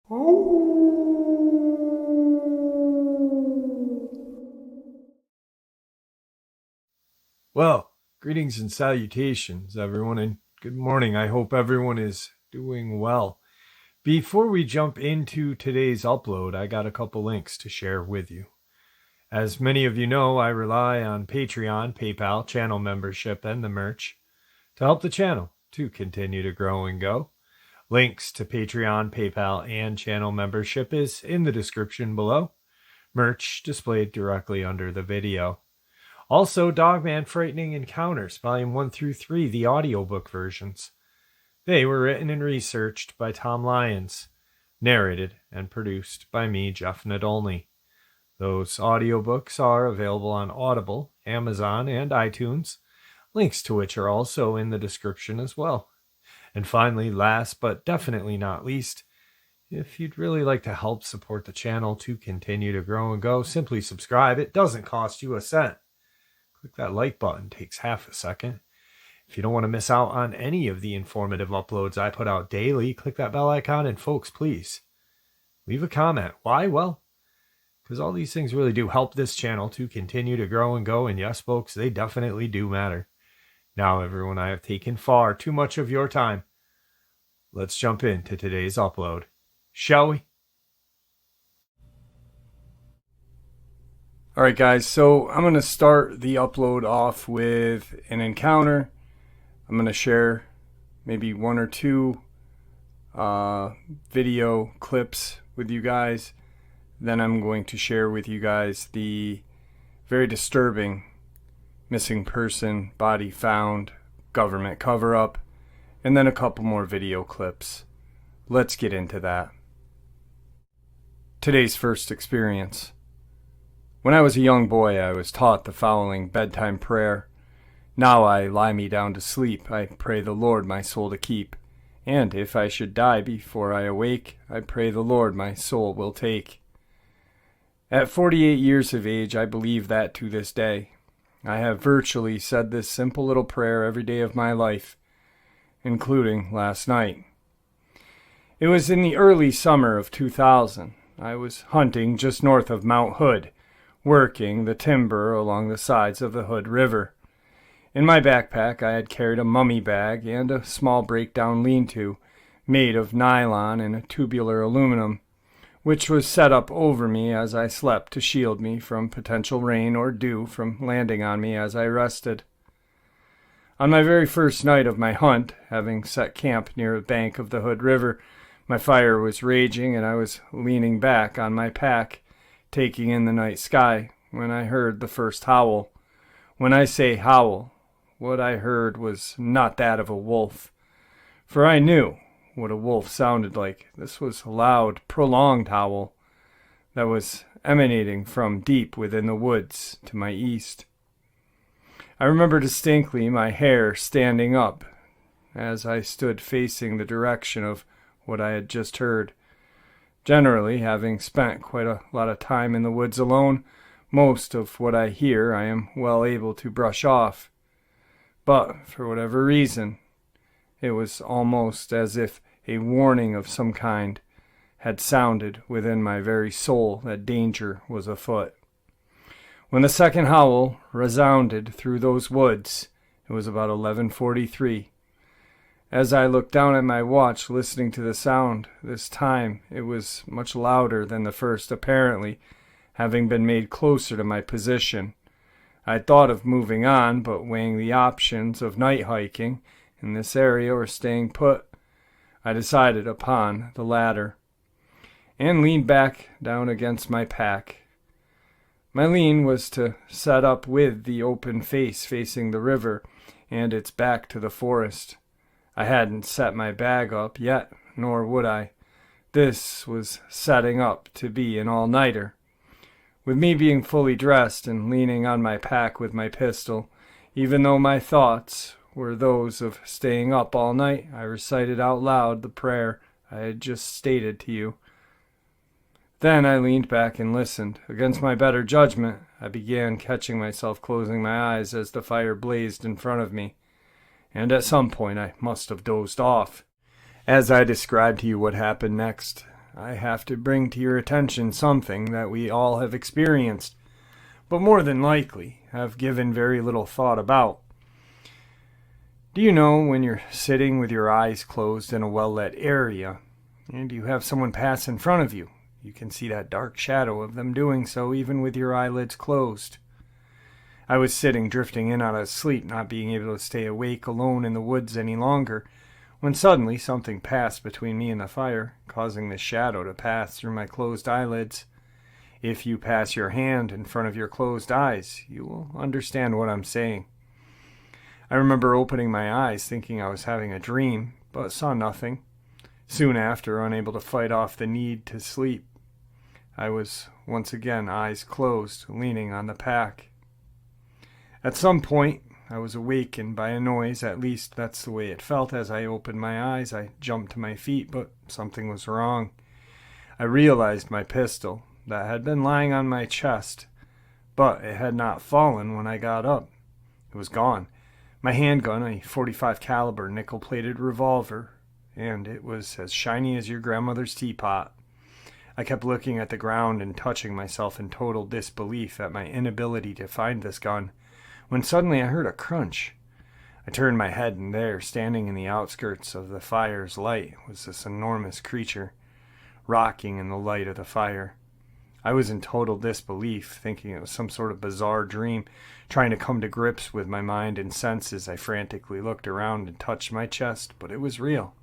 Well, greetings and salutations, everyone, and good morning. I hope everyone is doing well. Before we jump into today's upload, I got a couple links to share with you. As many of you know, I rely on Patreon, PayPal, channel membership, and the merch to help the channel to continue to grow and go. Links to Patreon, PayPal, and channel membership is in the description below. Merch displayed directly under the video. Also, Dogman Frightening Encounters, Volume 1 through 3, the audiobook versions. They were written and researched by Tom Lyons, narrated and produced by me, Jeff Nadolny. Those audiobooks are available on Audible, Amazon, and iTunes, links to which are also in the description as well. And finally, last but definitely not least, if you'd really like to help support the channel to continue to grow and go, simply subscribe. It doesn't cost you a cent. Click that like button, takes half a second. If you don't want to miss out on any of the informative uploads I put out daily, click that bell icon, and folks, please leave a comment. Why? Well, because all these things really do help this channel to continue to grow and go, and yes, folks, they definitely do matter. Now, everyone, I have taken far too much of your time. Let's jump into today's upload, shall we? Alright guys, so I'm going to start the upload off with an encounter. I'm going to share maybe one or two video clips with you guys. Then I'm going to share with you guys the very disturbing missing person body found government cover-up, and then a couple more video clips. Let's get into that. Today's first experience. When I was a young boy, I was taught the following bedtime prayer. Now I lie me down to sleep, I pray the Lord my soul to keep. And if I should die before I awake, I pray the Lord my soul will take. At 48 years of age, I believe that to this day. I have virtually said this simple little prayer every day of my life, including last night. It was in the early summer of 2000. I was hunting just north of Mount Hood, working the timber along the sides of the Hood River. In my backpack I had carried a mummy bag and a small breakdown lean-to made of nylon and tubular aluminum, which was set up over me as I slept to shield me from potential rain or dew from landing on me as I rested. On my very first night of my hunt, having set camp near the bank of the Hood River, my fire was raging and I was leaning back on my pack, taking in the night sky, when I heard the first howl. When I say howl, what I heard was not that of a wolf, for I knew what a wolf sounded like. This was a loud, prolonged howl that was emanating from deep within the woods to my east. I remember distinctly my hair standing up as I stood facing the direction of what I had just heard. Generally, having spent quite a lot of time in the woods alone, most of what I hear I am well able to brush off. But, for whatever reason, it was almost as if a warning of some kind had sounded within my very soul that danger was afoot. When the second howl resounded through those woods, it was about 11:43. As I looked down at my watch, listening to the sound, this time it was much louder than the first, apparently having been made closer to my position. I thought of moving on, but weighing the options of night hiking in this area or staying put, I decided upon the latter, and leaned back down against my pack. My lean was to set up with the open face facing the river and its back to the forest. I hadn't set my bag up yet, nor would I. This was setting up to be an all-nighter. With me being fully dressed and leaning on my pack with my pistol, even though my thoughts were those of staying up all night, I recited out loud the prayer I had just stated to you. Then I leaned back and listened. Against my better judgment, I began catching myself closing my eyes as the fire blazed in front of me, and at some point I must have dozed off. As I described to you what happened next, I have to bring to your attention something that we all have experienced, but more than likely have given very little thought about. Do you know when you're sitting with your eyes closed in a well-lit area, and you have someone pass in front of you, you can see that dark shadow of them doing so even with your eyelids closed? I was sitting, drifting in out of sleep, not being able to stay awake alone in the woods any longer, when suddenly something passed between me and the fire, causing the shadow to pass through my closed eyelids. If you pass your hand in front of your closed eyes, you will understand what I'm saying. I remember opening my eyes thinking I was having a dream, but saw nothing. Soon after, unable to fight off the need to sleep, I was once again eyes closed, leaning on the pack. At some point, I was awakened by a noise, at least that's the way it felt as I opened my eyes. I jumped to my feet, but something was wrong. I realized my pistol, that had been lying on my chest, but it had not fallen when I got up. It was gone. My handgun, a .45 caliber nickel-plated revolver, and it was as shiny as your grandmother's teapot. I kept looking at the ground and touching myself in total disbelief at my inability to find this gun, when suddenly I heard a crunch. I turned my head, and there, standing in the outskirts of the fire's light, was this enormous creature, rocking in the light of the fire. I was in total disbelief, thinking it was some sort of bizarre dream. Trying to come to grips with my mind and senses, I frantically looked around and touched my chest, but it was real.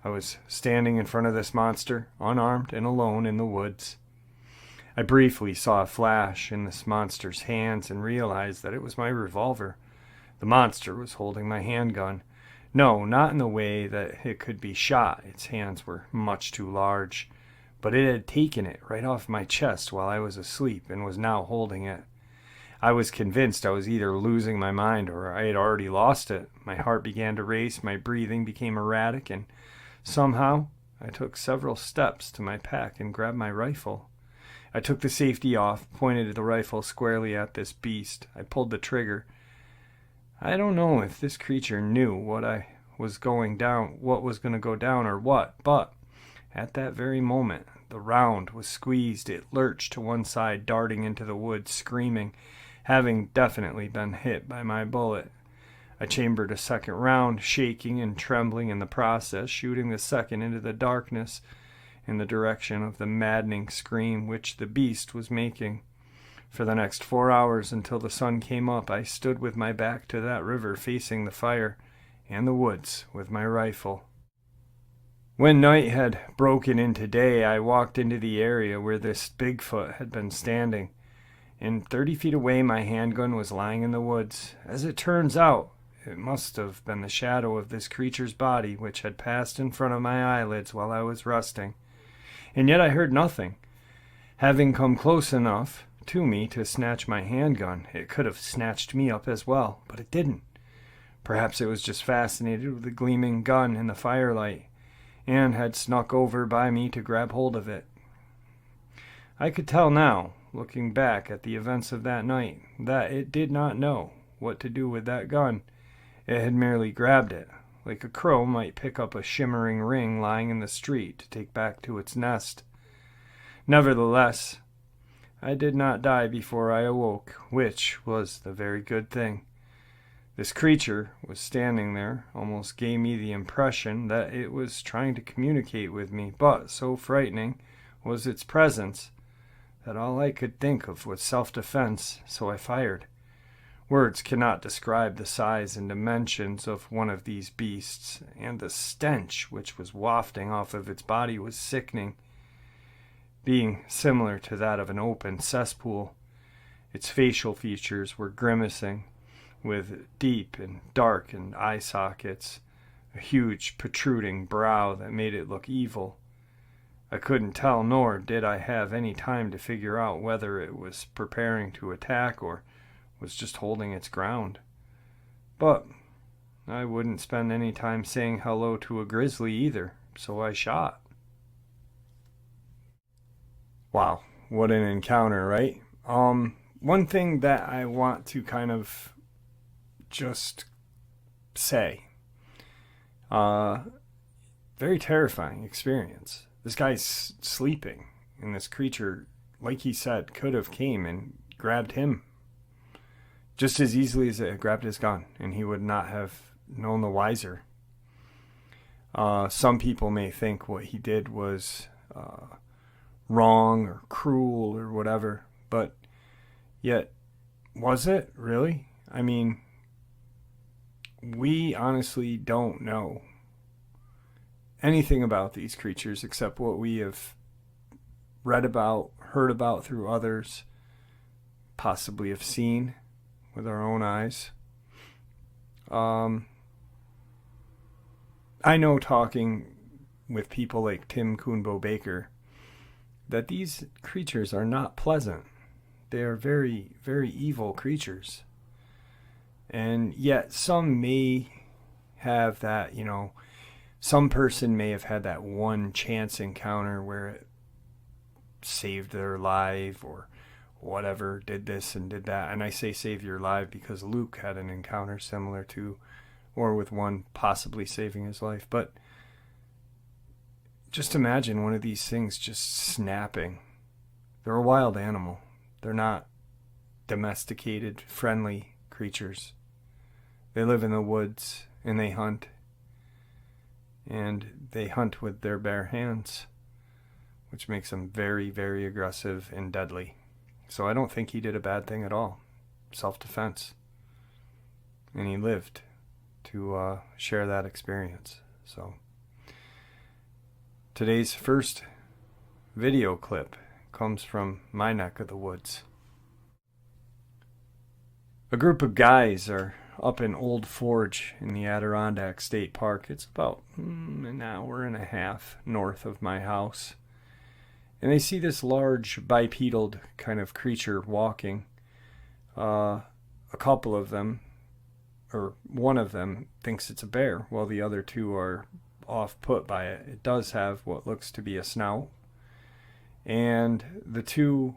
I was standing in front of this monster, unarmed and alone in the woods. I briefly saw a flash in this monster's hands and realized that it was my revolver. The monster was holding my handgun. No, not in the way that it could be shot. Its hands were much too large. But it had taken it right off my chest while I was asleep and was now holding it. I was convinced I was either losing my mind or I had already lost it. My heart began to race, my breathing became erratic, and somehow I took several steps to my pack and grabbed my rifle. I took the safety off, pointed the rifle squarely at this beast. I pulled the trigger. I don't know if this creature knew what was going to go down or what, but at that very moment, the round was squeezed. It lurched to one side, darting into the woods, screaming, having definitely been hit by my bullet. I chambered a second round, shaking and trembling in the process, shooting the second into the darkness in the direction of the maddening scream which the beast was making. For the next 4 hours until the sun came up, I stood with my back to that river, facing the fire and the woods with my rifle. When night had broken into day, I walked into the area where this Bigfoot had been standing, and 30 feet away my handgun was lying in the woods. As it turns out, it must have been the shadow of this creature's body which had passed in front of my eyelids while I was resting. And yet I heard nothing. Having come close enough to me to snatch my handgun, it could have snatched me up as well, but it didn't. Perhaps it was just fascinated with the gleaming gun in the firelight, and had snuck over by me to grab hold of it. I could tell now, looking back at the events of that night, that it did not know what to do with that gun. It had merely grabbed it, like a crow might pick up a shimmering ring lying in the street to take back to its nest. Nevertheless, I did not die before I awoke, which was the very good thing. This creature was standing there, almost gave me the impression that it was trying to communicate with me, but so frightening was its presence that all I could think of was self-defense, so I fired. Words cannot describe the size and dimensions of one of these beasts, and the stench which was wafting off of its body was sickening, being similar to that of an open cesspool. Its facial features were grimacing, with deep and darkened eye sockets, a huge protruding brow that made it look evil. I couldn't tell, nor did I have any time to figure out whether it was preparing to attack or was just holding its ground. But I wouldn't spend any time saying hello to a grizzly either, so I shot. Wow, what an encounter, right? One thing that I want to kind of just say, very terrifying experience. This guy's sleeping, and this creature, like he said, could have came and grabbed him just as easily as it grabbed his gun, and he would not have known the wiser. Some people may think what he did was wrong or cruel or whatever, but yet, was it really? I mean, we honestly don't know anything about these creatures except what we have read about, heard about through others, possibly have seen with our own eyes. I know, talking with people like Tim Coonbo Baker, that these creatures are not pleasant. They are very, very evil creatures. And yet some may have that, some person may have had that one chance encounter where it saved their life or whatever, did this and did that. And I say save your life because Luke had an encounter similar to, or with one possibly saving his life. But just imagine one of these things just snapping. They're a wild animal. They're not domesticated, friendly creatures. They live in the woods and they hunt. And they hunt with their bare hands, which makes them very, very aggressive and deadly. So I don't think he did a bad thing at all. Self-defense. And he lived to share that experience. So today's first video clip comes from my neck of the woods. A group of guys are up in Old Forge in the Adirondack State Park. It's about an hour and a half north of my house. And they see this large bipedal kind of creature walking. A couple of them, or one of them, thinks it's a bear, while the other two are off put by it. It does have what looks to be a snout. And the two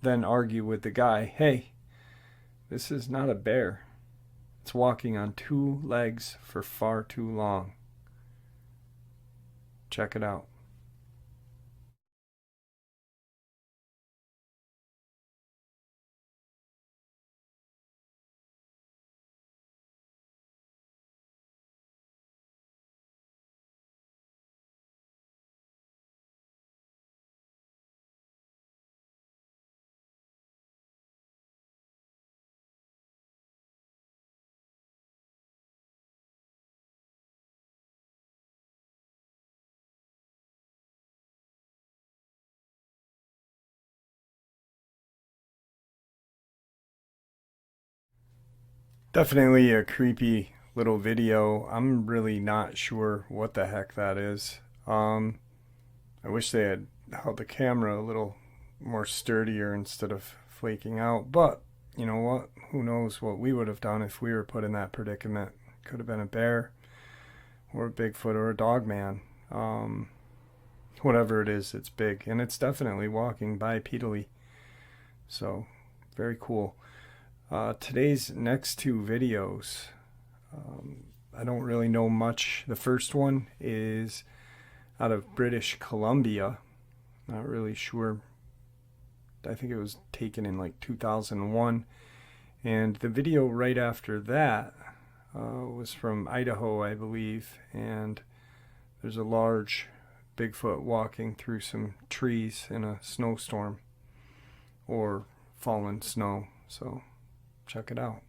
then argue with the guy, hey, this is not a bear. It's walking on two legs for far too long. Check it out. Definitely a creepy little video. I'm really not sure what the heck that is. I wish they had held the camera a little more sturdier instead of flaking out. But you know what? Who knows what we would have done if we were put in that predicament. Could have been a bear or a Bigfoot or a Dogman. Whatever it is, it's big. And it's definitely walking bipedally. So, very cool. Today's next two videos, I don't really know much. The first one is out of British Columbia. Not really sure. I think it was taken in like 2001. And the video right after that was from Idaho, I believe. And there's a large Bigfoot walking through some trees in a snowstorm or fallen snow. So check it out.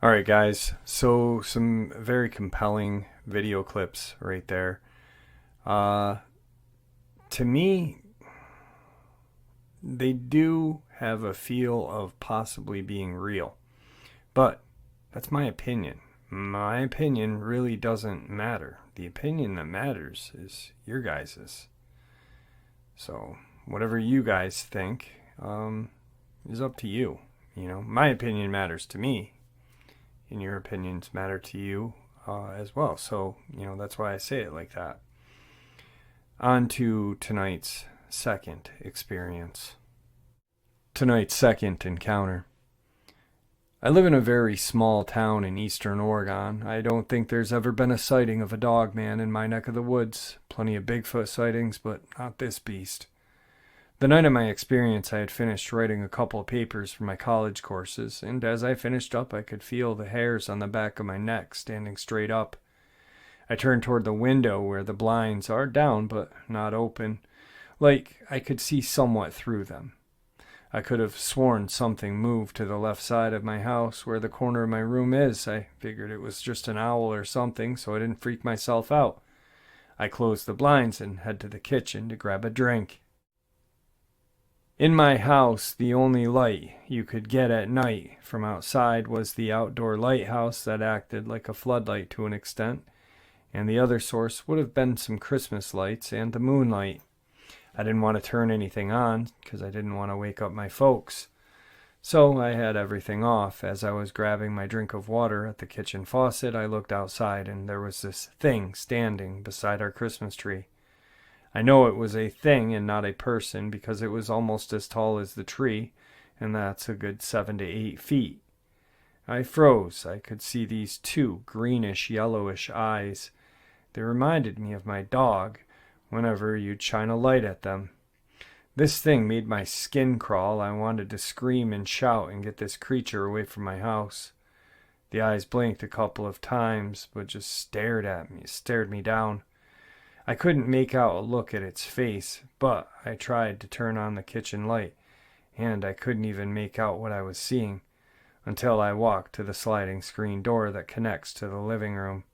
Alright guys, so some very compelling video clips right there. To me, they do have a feel of possibly being real. But that's my opinion. My opinion really doesn't matter. The opinion that matters is your guys's. So whatever you guys think is up to you. You know, my opinion matters to me, and your opinions matter to you as well. So, you know, that's why I say it like that. On to tonight's second experience. Tonight's second encounter. I live in a very small town in eastern Oregon. I don't think there's ever been a sighting of a Dogman in my neck of the woods. Plenty of Bigfoot sightings, but not this beast. The night of my experience, I had finished writing a couple of papers for my college courses, and as I finished up, I could feel the hairs on the back of my neck standing straight up. I turned toward the window where the blinds are down but not open, like I could see somewhat through them. I could have sworn something moved to the left side of my house where the corner of my room is. I figured it was just an owl or something, so I didn't freak myself out. I closed the blinds and head to the kitchen to grab a drink. In my house, the only light you could get at night from outside was the outdoor lighthouse that acted like a floodlight to an extent, and the other source would have been some Christmas lights and the moonlight. I didn't want to turn anything on because I didn't want to wake up my folks. So I had everything off. As I was grabbing my drink of water at the kitchen faucet, I looked outside and there was this thing standing beside our Christmas tree. I know it was a thing and not a person because it was almost as tall as the tree, and that's a good 7 to 8 feet. I froze. I could see these two greenish-yellowish eyes. They reminded me of my dog whenever you'd shine a light at them. This thing made my skin crawl. I wanted to scream and shout and get this creature away from my house. The eyes blinked a couple of times, but just stared at me, stared me down. I couldn't make out a look at its face, but I tried to turn on the kitchen light, and I couldn't even make out what I was seeing until I walked to the sliding screen door that connects to the living room.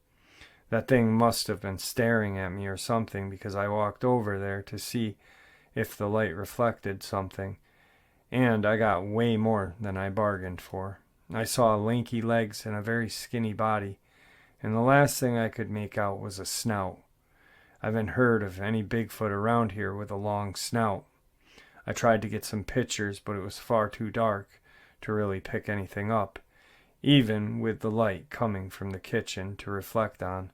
That thing must have been staring at me or something because I walked over there to see if the light reflected something, and I got way more than I bargained for. I saw lanky legs and a very skinny body, and the last thing I could make out was a snout. I haven't heard of any Bigfoot around here with a long snout. I tried to get some pictures, but it was far too dark to really pick anything up, even with the light coming from the kitchen to reflect on.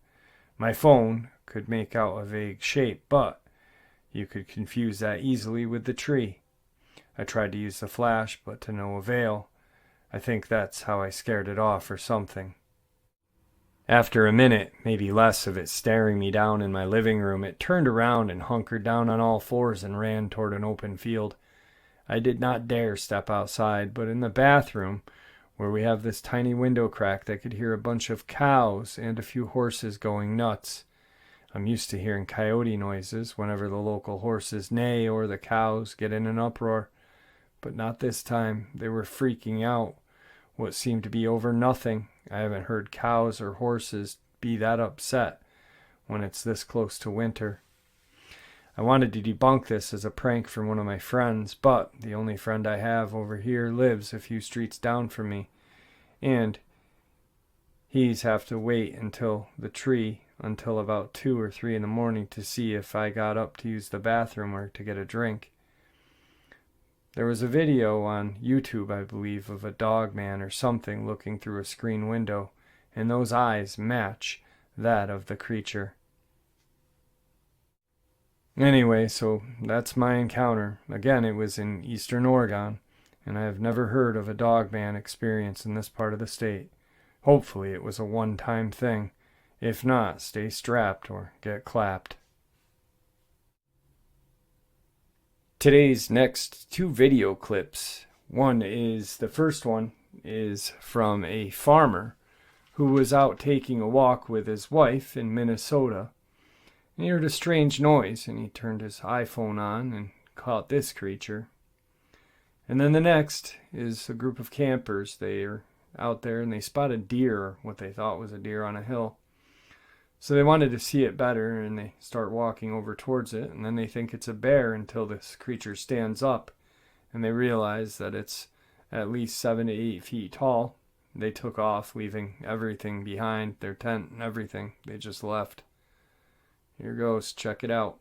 My phone could make out a vague shape, but you could confuse that easily with the tree. I tried to use the flash, but to no avail. I think that's how I scared it off or something. After a minute, maybe less, of it staring me down in my living room, it turned around and hunkered down on all fours and ran toward an open field. I did not dare step outside, but in the bathroom, where we have this tiny window crack, I could hear a bunch of cows and a few horses going nuts. I'm used to hearing coyote noises whenever the local horses neigh or the cows get in an uproar, but not this time. They were freaking out, what seemed to be over nothing. I haven't heard cows or horses be that upset when it's this close to winter. I wanted to debunk this as a prank from one of my friends, but the only friend I have over here lives a few streets down from me, and he's have to wait until about 2 or 3 in the morning to see if I got up to use the bathroom or to get a drink. There was a video on YouTube, I believe, of a Dogman or something looking through a screen window, and those eyes match that of the creature. Anyway, so that's my encounter. Again, it was in eastern Oregon, and I have never heard of a Dogman experience in this part of the state. Hopefully it was a one-time thing. If not, stay strapped or get clapped. Today's next 2 video clips. The first one is from a farmer who was out taking a walk with his wife in Minnesota. And he heard a strange noise, and he turned his iPhone on and caught this creature. And then the next is a group of campers. They are out there and they spotted deer, what they thought was a deer on a hill. So they wanted to see it better and they start walking over towards it, and then they think it's a bear until this creature stands up and they realize that it's at least 7 to 8 feet tall. They took off, leaving everything behind, their tent and everything. They just left. Here goes, check it out.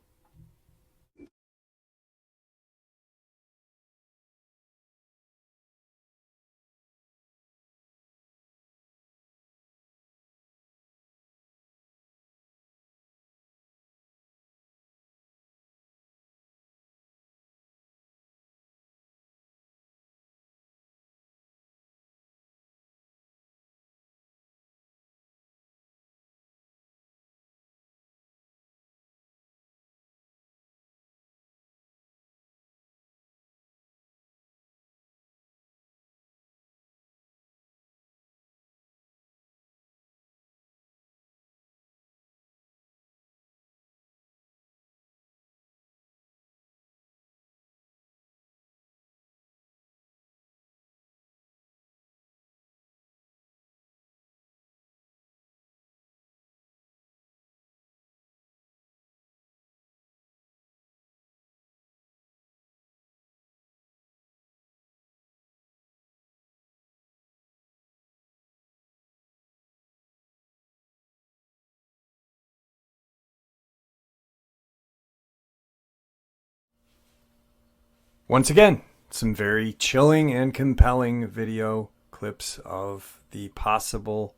Once again, some very chilling and compelling video clips of the possible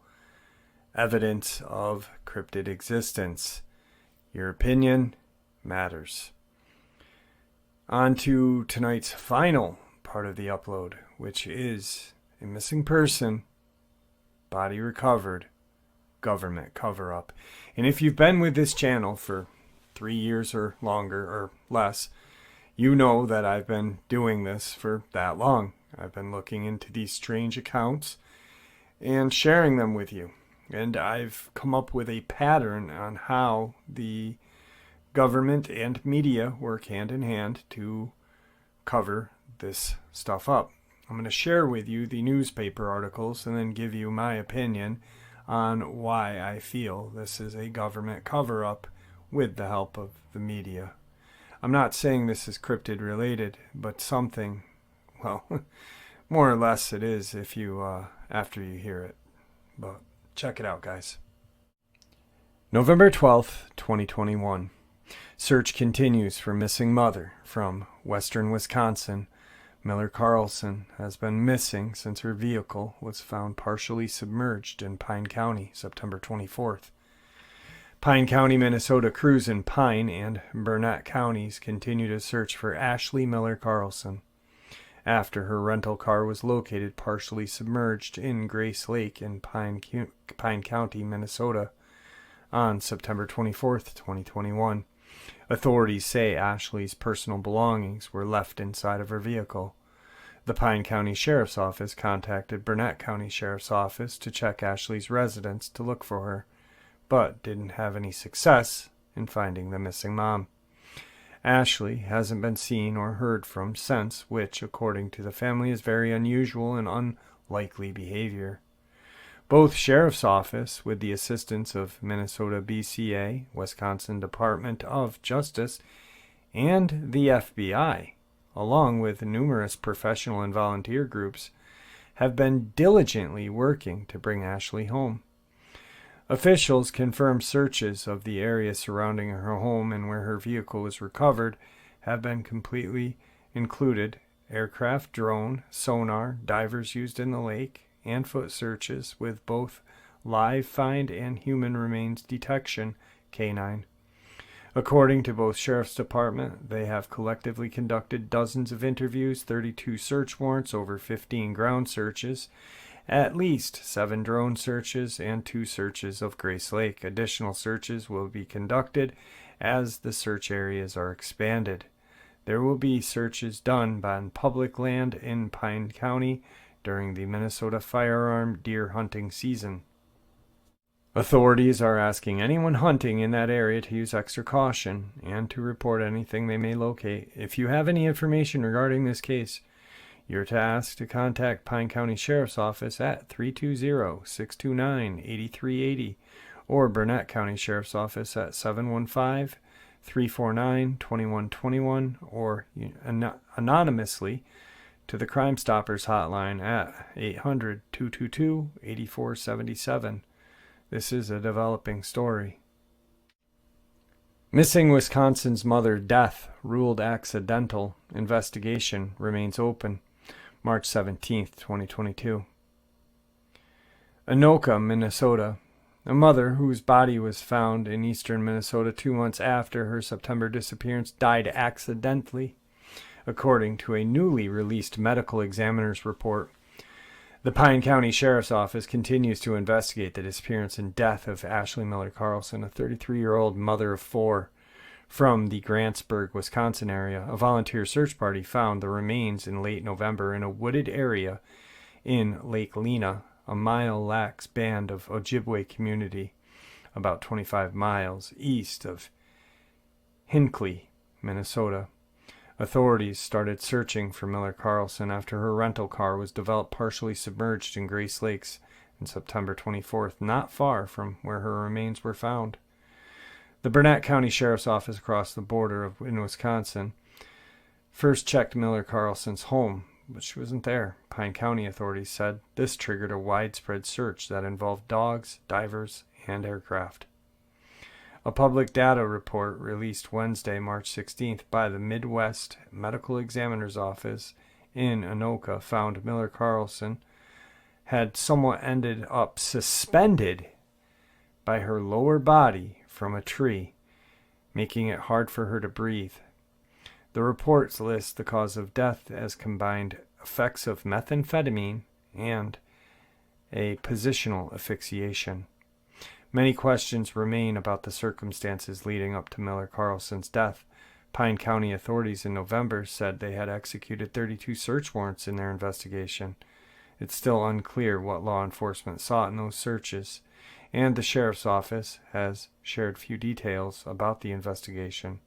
evidence of cryptid existence. Your opinion matters. On to tonight's final part of the upload, which is a missing person, body recovered, government cover-up. And if you've been with this channel for 3 years or longer or less, you know that I've been doing this for that long. I've been looking into these strange accounts and sharing them with you. And I've come up with a pattern on how the government and media work hand in hand to cover this stuff up. I'm going to share with you the newspaper articles and then give you my opinion on why I feel this is a government cover-up with the help of the media. I'm not saying this is cryptid related, but something, well, more or less it is if you after you hear it. But check it out, guys. November 12th, 2021. Search continues for missing mother from western Wisconsin. Miller Carlson has been missing since her vehicle was found partially submerged in Pine County, September 24th. Pine County, Minnesota crews in Pine and Burnett counties continue to search for Ashley Miller Carlson after her rental car was located partially submerged in Grace Lake in Pine County, Minnesota on September 24th, 2021. Authorities say Ashley's personal belongings were left inside of her vehicle. The Pine County Sheriff's Office contacted Burnett County Sheriff's Office to check Ashley's residence to look for her, but didn't have any success in finding the missing mom. Ashley hasn't been seen or heard from since, which, according to the family, is very unusual and unlikely behavior. Both Sheriff's Office, with the assistance of Minnesota BCA, Wisconsin Department of Justice, and the FBI, along with numerous professional and volunteer groups, have been diligently working to bring Ashley home. Officials confirmed searches of the area surrounding her home and where her vehicle was recovered have been completely included aircraft, drone, sonar, divers used in the lake, and foot searches with both live find and human remains detection canine. According to both Sheriff's Department, they have collectively conducted dozens of interviews, 32 search warrants, over 15 ground searches, at least 7 drone searches, and 2 searches of Grace Lake. Additional searches will be conducted as the search areas are expanded. There will be searches done on public land in Pine County during the Minnesota firearm deer hunting season. Authorities are asking anyone hunting in that area to use extra caution and to report anything they may locate. If you have any information regarding this case, You're tasked to contact Pine County Sheriff's Office at 320-629-8380 or Burnett County Sheriff's Office at 715-349-2121 or anonymously to the Crime Stoppers hotline at 800-222-8477. This is a developing story. Missing Wisconsin's mother death ruled accidental. Investigation remains open. March 17, 2022. Anoka, Minnesota. A mother whose body was found in eastern Minnesota 2 months after her September disappearance died accidentally, according to a newly released medical examiner's report. The Pine County Sheriff's Office continues to investigate the disappearance and death of Ashley Miller Carlson, a 33-year-old mother of 4. From the Grantsburg, Wisconsin area, a volunteer search party found the remains in late November in a wooded area in Lake Lena, a Mille Lacs Band of Ojibwe community, about 25 miles east of Hinckley, Minnesota. Authorities started searching for Miller Carlson after her rental car was developed partially submerged in Grace Lakes on September 24th, not far from where her remains were found. The Burnett County Sheriff's Office across the border in Wisconsin first checked Miller Carlson's home, but she wasn't there. Pine County authorities said this triggered a widespread search that involved dogs, divers, and aircraft. A public data report released Wednesday, March 16th by the Midwest Medical Examiner's Office in Anoka found Miller Carlson had somewhat ended up suspended by her lower body from a tree, making it hard for her to breathe. The reports list the cause of death as combined effects of methamphetamine and a positional asphyxiation. Many questions remain about the circumstances leading up to Miller Carlson's death. Pine County authorities in November said they had executed 32 search warrants in their investigation. It's still unclear what law enforcement sought in those searches, and the sheriff's office has shared few details about the investigation.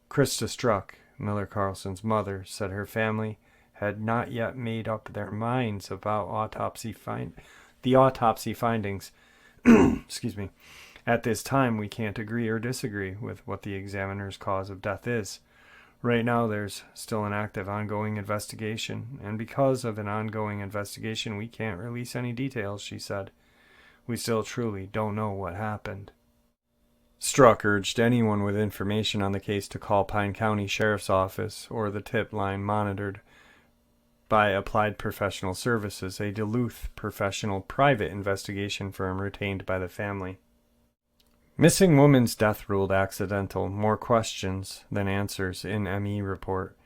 Krista Struck, Miller Carlson's mother, said her family had not yet made up their minds about the autopsy findings. Excuse me. At this time, we can't agree or disagree with what the examiner's cause of death is. Right now, there's still an active ongoing investigation, and because of an ongoing investigation, we can't release any details, she said. We still truly don't know what happened. Struck urged anyone with information on the case to call Pine County Sheriff's Office or the tip line monitored by Applied Professional Services, a Duluth professional private investigation firm retained by the family. Missing woman's death ruled accidental. More questions than answers in ME report.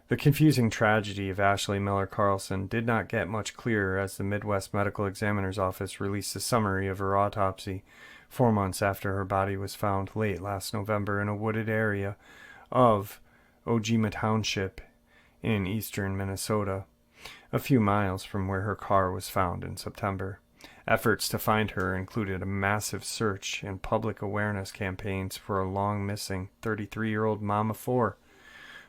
The confusing tragedy of Ashley Miller Carlson did not get much clearer as the Midwest Medical Examiner's Office released a summary of her autopsy 4 months after her body was found late last November in a wooded area of Ojima Township in eastern Minnesota, a few miles from where her car was found in September. Efforts to find her included a massive search and public awareness campaigns for a long-missing 33-year-old mom of 4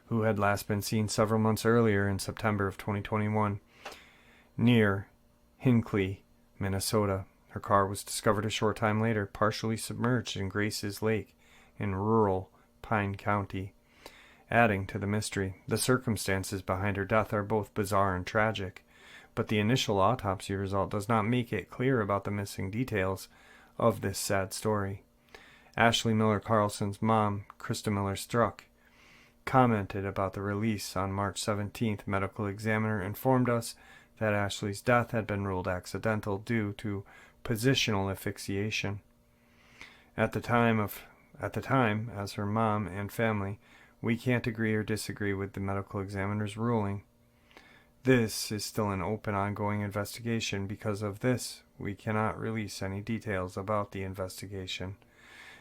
who had last been seen several months earlier in September of 2021 near Hinckley, Minnesota. Her car was discovered a short time later, partially submerged in Grace's Lake in rural Pine County. Adding to the mystery, the circumstances behind her death are both bizarre and tragic, but the initial autopsy result does not make it clear about the missing details of this sad story. Ashley Miller Carlson's mom, Krista Miller Struck, commented about the release on March 17th. Medical examiner informed us that Ashley's death had been ruled accidental due to positional asphyxiation. At the time, as her mom and family, we can't agree or disagree with the medical examiner's ruling. This is still an open, ongoing investigation. Because of this, we cannot release any details about the investigation.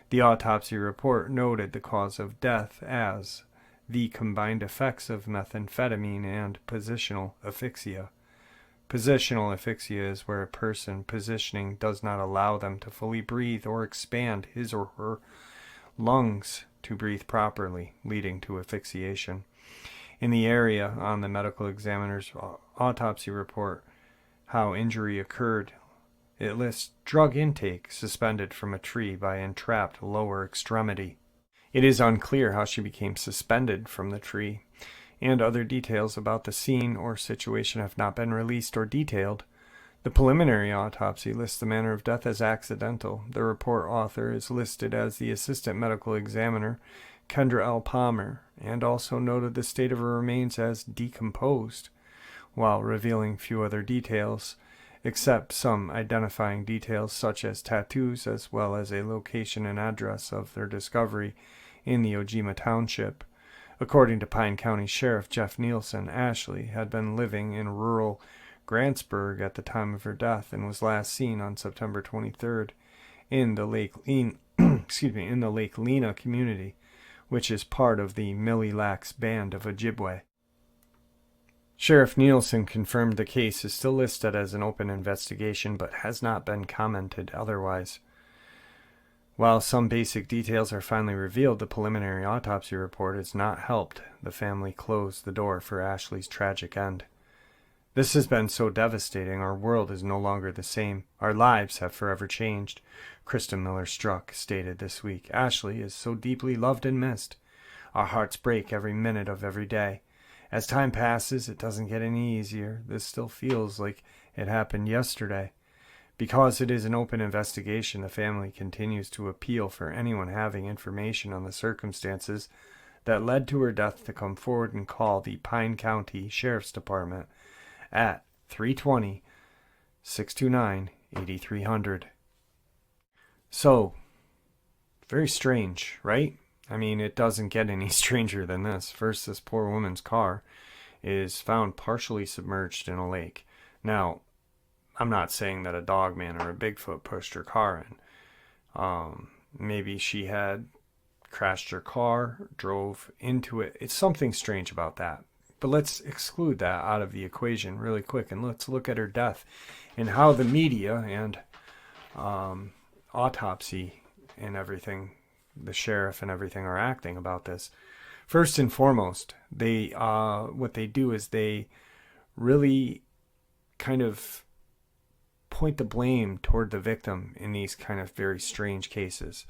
The autopsy report noted the cause of death as the combined effects of methamphetamine and positional asphyxia. Positional asphyxia is where a person positioning does not allow them to fully breathe or expand his or her lungs to breathe properly, leading to asphyxiation. In the area on the medical examiner's autopsy report, how injury occurred, it lists drug intake suspended from a tree by entrapped lower extremity. It is unclear how she became suspended from the tree, and other details about the scene or situation have not been released or detailed. The preliminary autopsy lists the manner of death as accidental. The report author is listed as the assistant medical examiner, Kendra L. Palmer, and also noted the state of her remains as decomposed, while revealing few other details, except some identifying details such as tattoos, as well as a location and address of their discovery in the Ojima Township. According to Pine County Sheriff Jeff Nielsen, Ashley had been living in rural Grantsburg at the time of her death and was last seen on September 23rd in the Lake Lena community, which is part of the Mille Lacs Band of Ojibwe. Sheriff Nielsen confirmed the case is still listed as an open investigation but has not been commented otherwise. While some basic details are finally revealed, the preliminary autopsy report has not helped the family close the door for Ashley's tragic end. This has been so devastating, our world is no longer the same. Our lives have forever changed, Kristen Miller-Struck stated this week. Ashley is so deeply loved and missed. Our hearts break every minute of every day. As time passes, it doesn't get any easier. This still feels like it happened yesterday. Because it is an open investigation, the family continues to appeal for anyone having information on the circumstances that led to her death to come forward and call the Pine County Sheriff's Department at 320-629-8300. So, very strange, right? I mean, it doesn't get any stranger than this. First, this poor woman's car is found partially submerged in a lake. Now, I'm not saying that a Dogman or a Bigfoot pushed her car in. Maybe she had crashed her car, drove into it. It's something strange about that. But let's exclude that out of the equation really quick, and let's look at her death and how the media and autopsy and everything, the sheriff and everything, are acting about this. First and foremost, what they do is they really kind of point the blame toward the victim in these kind of very strange cases.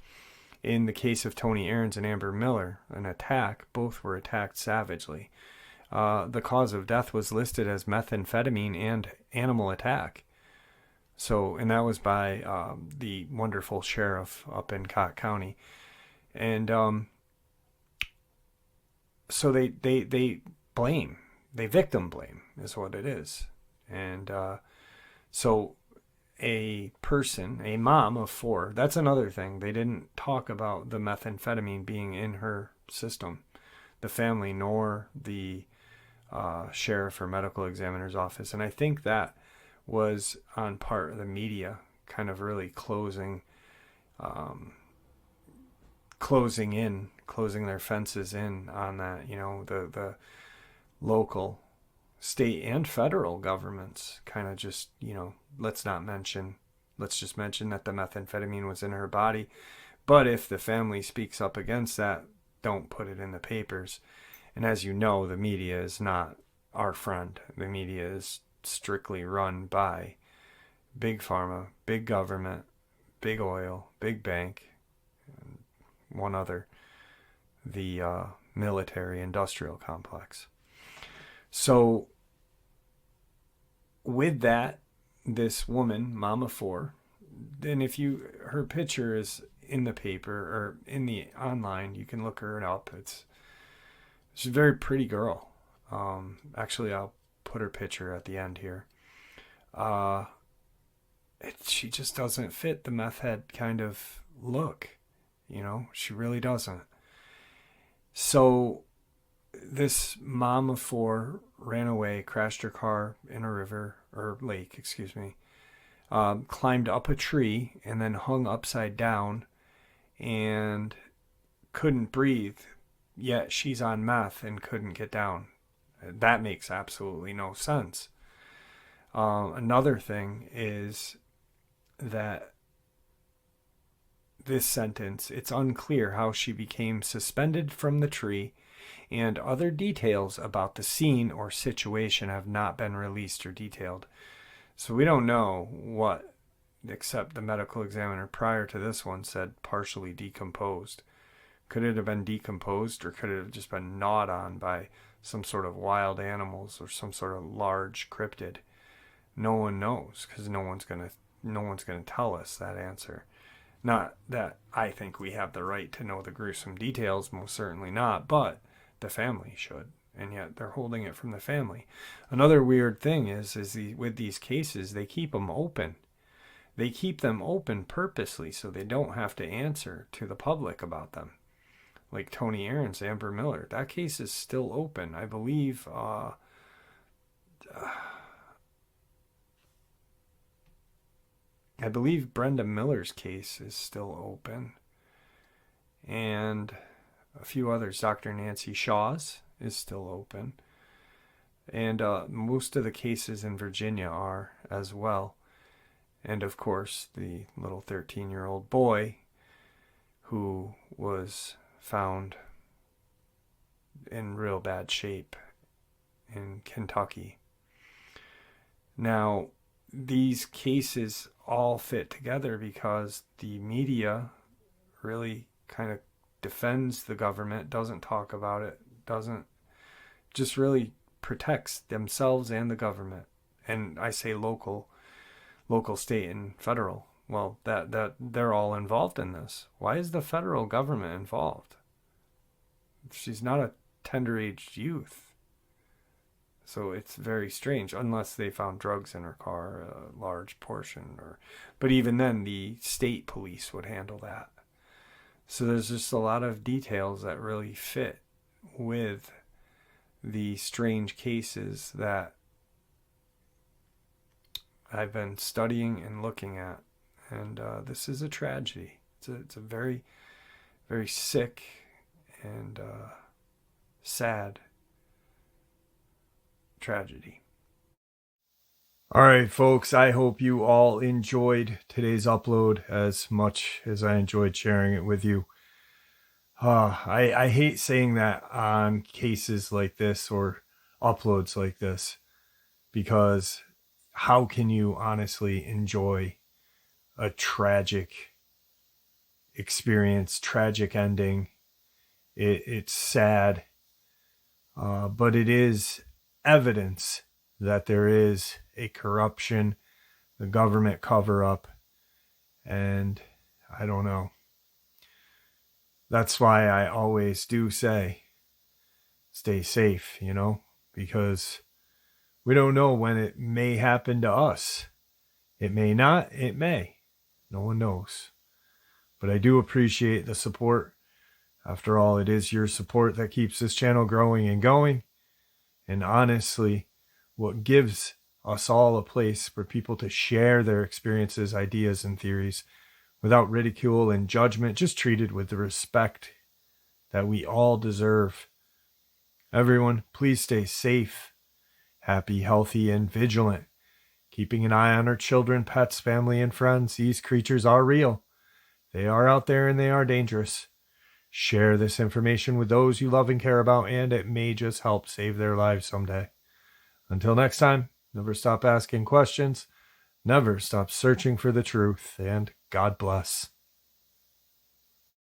In the case of Tony Aarons and Amber Miller, an attack, both were attacked savagely. The cause of death was listed as methamphetamine and animal attack. So, and that was by the wonderful sheriff up in Cott County. And so they blame, they victim blame is what it is. And so a person, a mom of 4, that's another thing. They didn't talk about the methamphetamine being in her system, the family, nor the sheriff or medical examiner's office. And I think that was on part of the media kind of really closing their fences in on that. You know, the local, state, and federal governments kind of just, let's just mention that the methamphetamine was in her body. But if the family speaks up against that, don't put it in the papers. And as you know, the media is not our friend. The media is strictly run by big pharma, big government, big oil, big bank, and one other, the military industrial complex. So with that, this woman, mom of 4, then her picture is in the paper or in the online, you can look her up. She's a very pretty girl. Actually, I'll put her picture at the end here. She just doesn't fit the meth head kind of look. She really doesn't. So this mom of 4 ran away, crashed her car in a river, or lake, climbed up a tree and then hung upside down and couldn't breathe, yet she's on meth and couldn't get down. That makes absolutely no sense. Another thing is that this sentence, it's unclear how she became suspended from the tree and other details about the scene or situation have not been released or detailed. So we don't know what, except the medical examiner prior to this one said partially decomposed. Could it have been decomposed, or could it have just been gnawed on by some sort of wild animals or some sort of large cryptid? No one knows, because no one's gonna tell us that answer. Not that I think we have the right to know the gruesome details, most certainly not, but the family should, and yet they're holding it from the family. Another weird thing is with these cases, they keep them open. They keep them open purposely so they don't have to answer to the public about them. Like Tony Aaron's Amber Miller, that case is still open. I believe Brenda Miller's case is still open. And a few others. Dr. Nancy Shaw's is still open. And most of the cases in Virginia are as well. And of course, the little 13-year-old boy who was found in real bad shape in Kentucky. Now, these cases all fit together because the media really kind of defends the government, doesn't talk about it, doesn't, just really protects themselves and the government. And I say local, state, and federal. Well, that they're all involved in this. Why is the federal government involved? She's not a tender-aged youth. So it's very strange, unless they found drugs in her car, a large portion. But even then, the state police would handle that. So there's just a lot of details that really fit with the strange cases that I've been studying and looking at. And this is a tragedy. It's a very, very sick and sad tragedy. All right, folks, I hope you all enjoyed today's upload as much as I enjoyed sharing it with you. I hate saying that on cases like this or uploads like this, because how can you honestly enjoy a tragic experience, tragic ending? It's sad, but it is evidence that there is a corruption, the government cover-up, and I don't know. That's why I always do say, stay safe, because we don't know when it may happen to us. It may not, it may. No one knows. But I do appreciate the support. After all, it is your support that keeps this channel growing and going. And honestly, what gives us all a place for people to share their experiences, ideas, and theories without ridicule and judgment, just treated with the respect that we all deserve. Everyone, please stay safe, happy, healthy, and vigilant. Keeping an eye on our children, pets, family, and friends. These creatures are real. They are out there and they are dangerous. Share this information with those you love and care about, and it may just help save their lives someday. Until next time, never stop asking questions, never stop searching for the truth, and God bless.